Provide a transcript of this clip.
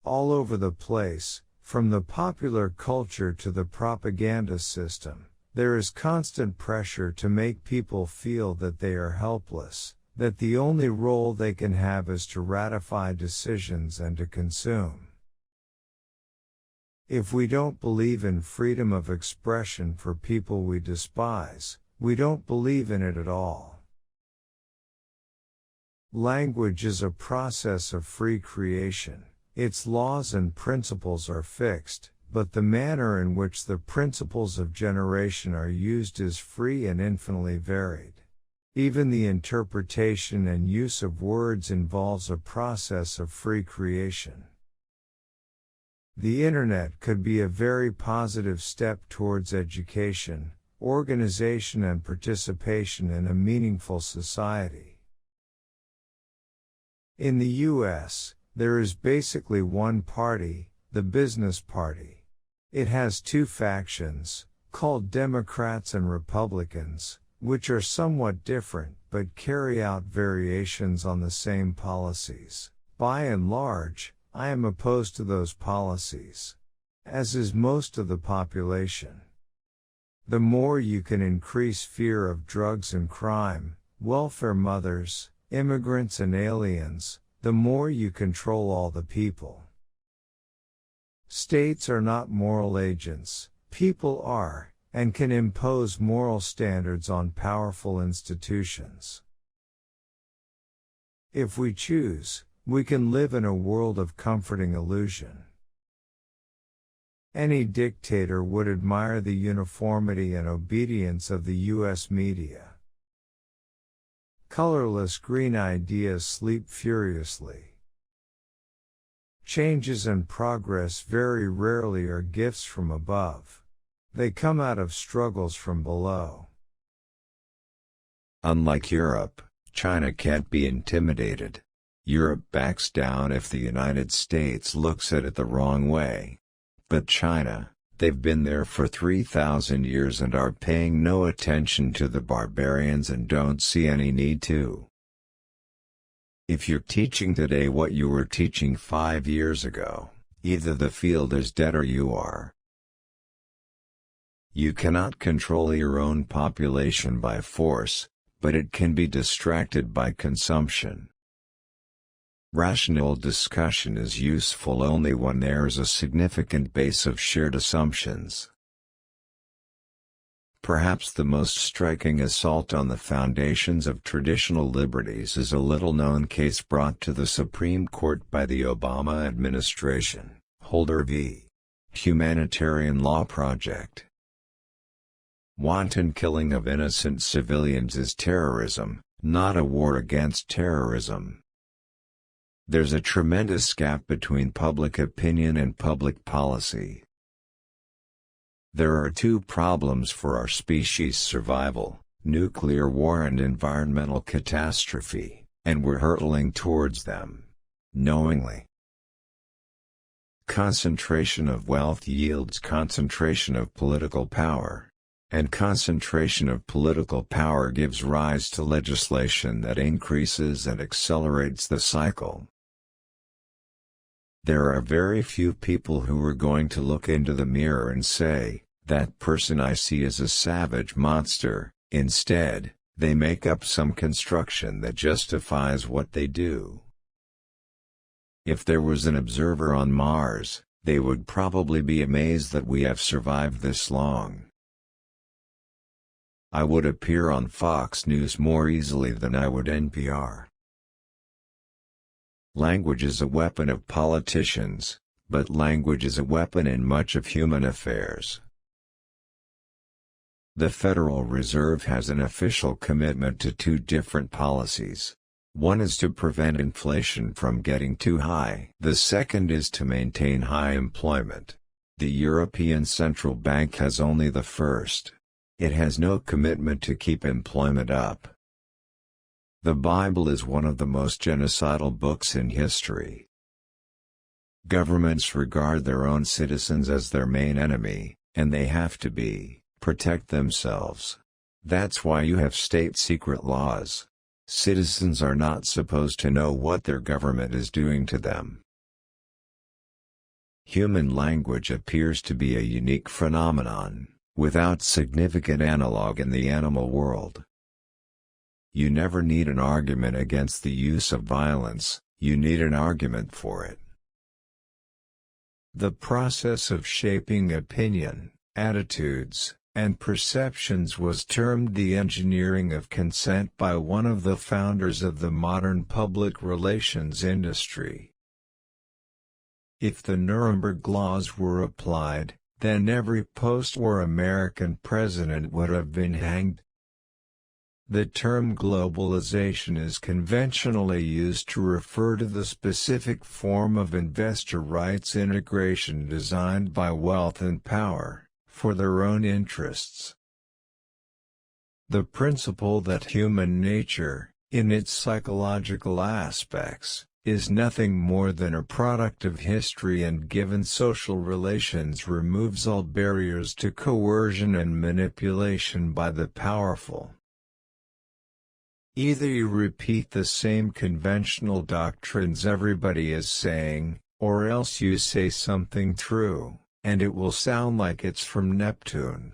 All over the place, from the popular culture to the propaganda system, there is constant pressure to make people feel that they are helpless, that the only role they can have is to ratify decisions and to consume. If we don't believe in freedom of expression for people we despise, we don't believe in it at all. Language is a process of free creation. Its laws and principles are fixed, but the manner in which the principles of generation are used is free and infinitely varied. Even the interpretation and use of words involves a process of free creation. The Internet could be a very positive step towards education, organization and participation in a meaningful society. In the U.S., there is basically one party, the business party. It has two factions, called Democrats and Republicans, which are somewhat different but carry out variations on the same policies. By and large, I am opposed to those policies, as is most of the population. The more you can increase fear of drugs and crime, welfare mothers, immigrants and aliens, the more you control all the people. States are not moral agents, people are, and can impose moral standards on powerful institutions. If we choose, we can live in a world of comforting illusion. Any dictator would admire the uniformity and obedience of the U.S. media. Colorless green ideas sleep furiously. Changes and progress very rarely are gifts from above. They come out of struggles from below. Unlike Europe, China can't be intimidated. Europe backs down if the United States looks at it the wrong way. But China, they've been there for 3,000 years and are paying no attention to the barbarians and don't see any need to. If you're teaching today what you were teaching 5 years ago, either the field is dead or you are. You cannot control your own population by force, but it can be distracted by consumption. Rational discussion is useful only when there is a significant base of shared assumptions. Perhaps the most striking assault on the foundations of traditional liberties is a little-known case brought to the Supreme Court by the Obama administration, Holder v. Humanitarian Law Project. Wanton killing of innocent civilians is terrorism, not a war against terrorism. There's a tremendous gap between public opinion and public policy. There are two problems for our species' survival: nuclear war and environmental catastrophe, and we're hurtling towards them, knowingly. Concentration of wealth yields concentration of political power, and concentration of political power gives rise to legislation that increases and accelerates the cycle. There are very few people who are going to look into the mirror and say, "That person I see is a savage monster." Instead, they make up some construction that justifies what they do. If there was an observer on Mars, they would probably be amazed that we have survived this long. I would appear on Fox News more easily than I would NPR. Language is a weapon of politicians, but language is a weapon in much of human affairs. The Federal Reserve has an official commitment to two different policies. One is to prevent inflation from getting too high. The second is to maintain high employment. The European Central Bank has only the first. It has no commitment to keep employment up. The Bible is one of the most genocidal books in history. Governments regard their own citizens as their main enemy, and they have to protect themselves. That's why you have state secret laws. Citizens are not supposed to know what their government is doing to them. Human language appears to be a unique phenomenon, without significant analog in the animal world. You never need an argument against the use of violence, you need an argument for it. The process of shaping opinion, attitudes, and perceptions was termed the engineering of consent by one of the founders of the modern public relations industry. If the Nuremberg laws were applied, then every post-war American president would have been hanged. The term globalization is conventionally used to refer to the specific form of investor rights integration designed by wealth and power, for their own interests. The principle that human nature, in its psychological aspects, is nothing more than a product of history and given social relations removes all barriers to coercion and manipulation by the powerful. Either you repeat the same conventional doctrines everybody is saying, or else you say something true, and it will sound like it's from Neptune.